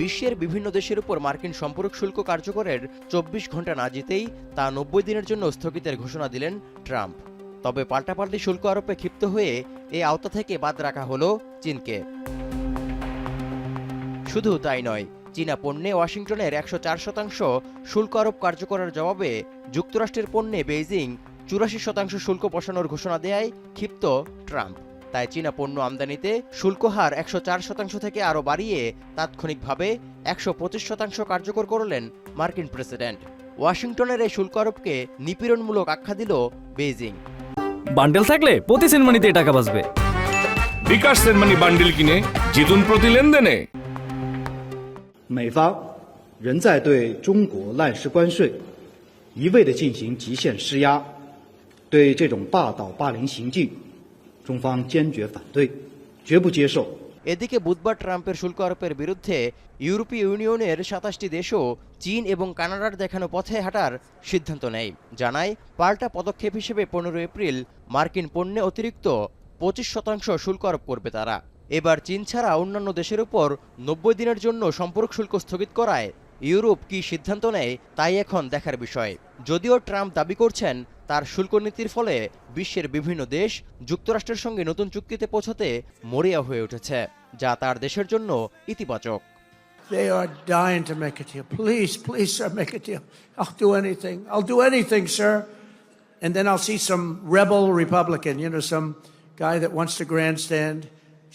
বিশ্বের বিভিন্ন দেশের উপর মার্কিন সম্পর্ক শুল্ক কার্যকরের ২৪ ঘন্টা না যেতেই তা ৯০ দিনের জন্য স্থগিতের ঘোষণা দিলেন ট্রাম্প। তবে পাল্টাপাল্টি শুল্ক আরোপে ক্ষিপ্ত হয়ে এই আওতা থেকে বাদ রাখা হলো চীনকে। শুধু তাই নয়, চীনা পণ্যে ওয়াশিংটনের ১০৪% শুল্ক আরোপ কার্যকরের জবাবে যুক্তরাষ্ট্রের পণ্যে বেইজিং ৮৪% শুল্ক বসানোর ঘোষণা দেয় ক্ষিপ্ত ট্রাম্প। তাই চীনা পণ্য আমদানিতে শুল্ক হার ১০৪% থেকে আরও বাড়িয়ে তাৎক্ষণিকভাবে ১২৫% কার্যকর করলেন মার্কিন প্রেসিডেন্ট। ওয়াশিংটনের এই শুল্ক আরোপকে নিপীড়নমূলক আখ্যা দিল বেইজিং। বান্ডেল থাকলে প্রতি সেনমানিতে টাকা বাঁচবে। বিকাশ সেনমানি বান্ডেল কিনে জিতুন প্রতি লেনদেনে।美方仍在对中国滥施关税，一味地进行极限施压，对这种霸道霸凌行径，中方坚决反对，绝不接受。এদিকে বুধবার ট্রাম্পের শুল্ক আরোপের বিরুদ্ধে ইউরোপীয় ইউনিয়নের ২৭টি দেশও চীন এবং কানাডার দেখানো পথে হাঁটার সিদ্ধান্ত নেয়। জানায়, পাল্টা পদক্ষেপ হিসেবে ১৫ এপ্রিল মার্কিন পণ্যে অতিরিক্ত ২৫% শুল্ক আরোপ করবে তারা। এবার চীন ছাড়া অন্যান্য দেশের উপর ৯০ দিনের জন্য সম্পর্ক শুল্ক স্থগিত করায় ইউরোপ কি সিদ্ধান্ত নেয় তাই এখন দেখার বিষয়। যদিও ট্রাম্প দাবি করছেন তার শুল্ক নীতির ফলে বিশ্বের বিভিন্ন দেশ যুক্তরাষ্ট্রের সঙ্গে নতুন চুক্তিতে পৌঁছাতে মরিয়া হয়ে উঠেছে, যা তার দেশের জন্য ইতিবাচক। They are dying to make a deal. Please, please, sir, make a deal. I'll do anything. I'll do anything, sir. And then I'll see some rebel Republican, some guy that wants to grandstand,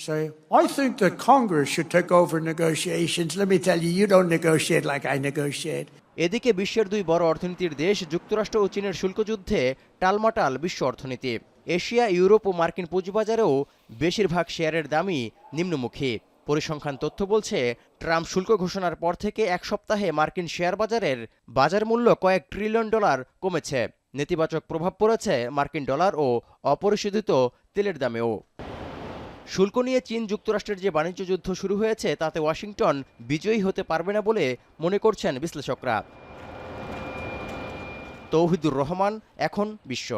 say, I think that Congress should take over negotiations. Let me tell you, you don't negotiate like I negotiate. এদিকে বিশ্বের দুই বড় অর্থনীতির দেশ যুক্তরাষ্ট্র ও চীনের শুল্ক যুদ্ধে টালমাটাল বিশ্ব অর্থনীতি। এশিয়া, ইউরোপ ও মার্কিন পুঁজিবাজারেও বেশিরভাগ শেয়ারের দামই নিম্নমুখী। পরিসংখ্যান তথ্য বলছে, ট্রাম্প শুল্ক ঘোষণার পর থেকে এক সপ্তাহে মার্কিন শেয়ার বাজারের বাজার মূল্য কয়েক ট্রিলিয়ন ডলার কমেছে। নেতিবাচক প্রভাব পড়েছে মার্কিন ডলার ও অপরিশোধিত তেলের দামেও। শুল্ক নিয়ে চীন যুক্তরাষ্ট্রের যে বাণিজ্য যুদ্ধ শুরু হয়েছে তাতে ওয়াশিংটন বিজয়ী হতে পারবে না বলে মনে করছেন বিশ্লেষকরা। তৌহিদুর রহমান, এখন বিশ্ব।